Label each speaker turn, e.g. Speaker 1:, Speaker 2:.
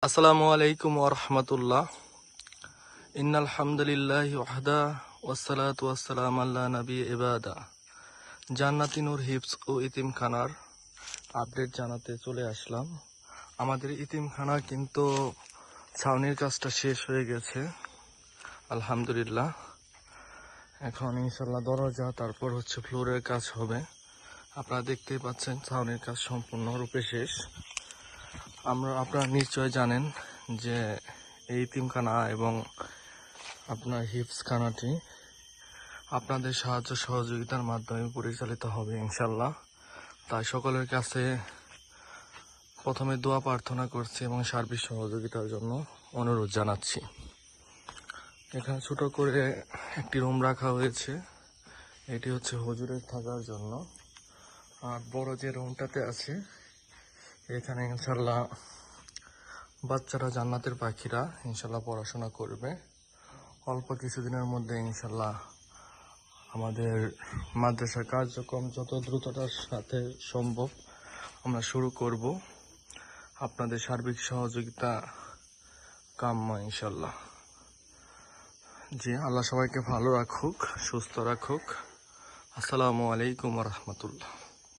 Speaker 1: আসসালামু আলাইকুম ওয়া রাহমাতুল্লাহ। ইন্নাল হামদুলিল্লাহি ওয়াহদা ওয়াসসালাতু ওয়াসসালামু আলা নবী ইবাদা। জান্নাতি নূর হিফজ ও ইতিমখানার আপডেট জানাতে চলে আসলাম। আমাদের ইতিমখানা কিন্তু ছাউনির কাজটা শেষ হয়ে গেছে আলহামদুলিল্লাহ। এখন ইনশাআল্লাহ দরজা তারপর হচ্ছে ফ্লোরের কাজ হবে। আপনারা দেখতেই পাচ্ছেন ছাউনির কাজ সম্পূর্ণরূপে শেষ। আপনারা নিশ্চয় জানেন যে এই ইতিমখানা এবং আপনার হিফজখানাটি আপনাদের সাহায্য সহযোগিতার মাধ্যমে পরিচালিত হবে ইনশাল্লাহ। তাই সকলের কাছে প্রথমে দোয়া প্রার্থনা করছি এবং সার্বিক সহযোগিতার জন্য অনুরোধ জানাচ্ছি। এখানে ছোট করে একটি রুম রাখা হয়েছে, এটি হচ্ছে হুজুরের থাকার জন্য। আর বড় যে রুমটাতে আছে এখানে ইনশাল্লাহ বাচ্চারা জান্নাতের পাখিরা ইনশাল্লাহ পড়াশোনা করবে। অল্প কিছুদিনের মধ্যে ইনশাল্লাহ আমাদের মাদ্রাসার কার্যক্রম যত দ্রুততার সাথে সম্ভব আমরা শুরু করব। আপনাদের সার্বিক সহযোগিতা কাম্য ইনশাল্লাহ। জি, আল্লাহ সবাইকে ভালো রাখুক, সুস্থ রাখুক। আসসালামু আলাইকুম ওয়া রাহমাতুল্লাহ।